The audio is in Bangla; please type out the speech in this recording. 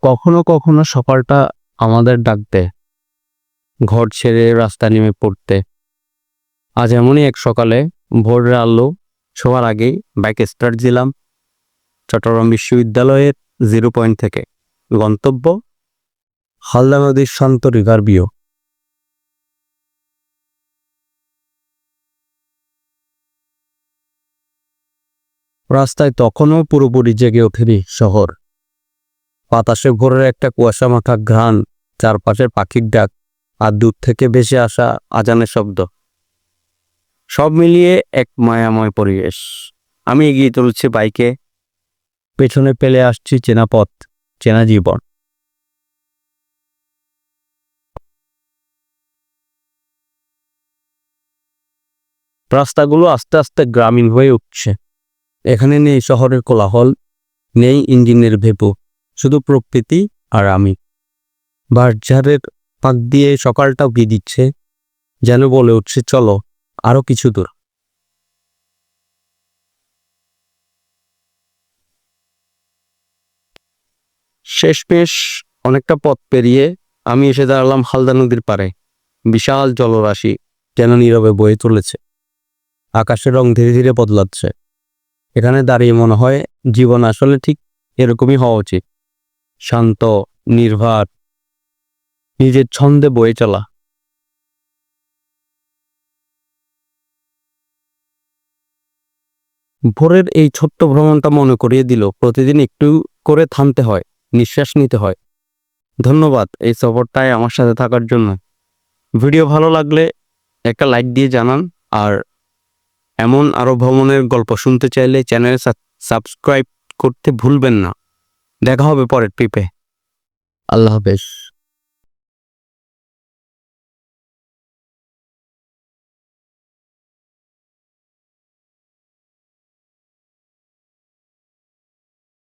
কখনো কখনো সকালটা আমাদের ডাক দেয়, ঘর ছেড়ে রাস্তা নেমে পড়তে। আজ এমনই এক সকালে ভোরের আলো ছোঁয়ার আগেই বাইক স্টার্ট দিলাম চট্টগ্রাম বিশ্ববিদ্যালয়ের 0 পয়েন্ট থেকে। গন্তব্য হালদা নদীর শান্ত রিভার ভিউ। রাস্তায় তখনও পুরোপুরি জেগে ওঠেনি শহর। বাতাসে ভোরের একটা কুয়াশা মাখা ঘ্রাণ, চারপাশের পাখির ডাক আর দূর থেকে ভেসে আসা আজানের শব্দ, সব মিলিয়ে এক মায়াময় পরিবেশ। আমি এগিয়ে চলছি বাইকে, পেছনে পেলে আসছি চেনা পথ, চেনা জীবন। রাস্তাগুলো আস্তে আস্তে গ্রামীণ হয়ে উঠছে। এখানে নেই শহরের কোলাহল, নেই ইঞ্জিনের ভেপু, শুধু প্রকৃতি আর আমি। বাঁশঝাড়ের ফাঁক দিয়ে সকালটা উড়িয়ে দিচ্ছে, যেন বলে উঠছে চলো আরো কিছু দূর। শেষমেশ অনেকটা পথ পেরিয়ে আমি এসে দাঁড়ালাম হালদা নদীর পাড়ে। বিশাল জলরাশি যেন নীরবে বয়ে চলেছে, আকাশের রং ধীরে ধীরে বদলাচ্ছে। এখানে দাঁড়িয়ে মনে হয় জীবন আসলে ঠিক এরকমই হওয়া উচিত, শান্ত, নির্ভর, নিজের ছন্দে বয়ে চলা। ভোরের এই ছোট্ট ভ্রমণটা মনে করিয়ে দিল প্রতিদিন একটু করে থামতে হয়, নিঃশ্বাস নিতে হয়। ধন্যবাদ এই সফরটায় আমার সাথে থাকার জন্য। ভিডিও ভালো লাগলে একটা লাইক দিয়ে জানান, আর এমন আরো ভ্রমণের গল্প শুনতে চাইলে চ্যানেলে সাবস্ক্রাইব করতে ভুলবেন না। দেখা হবে পরের ট্রিপে। আল্লাহ হাফেজ।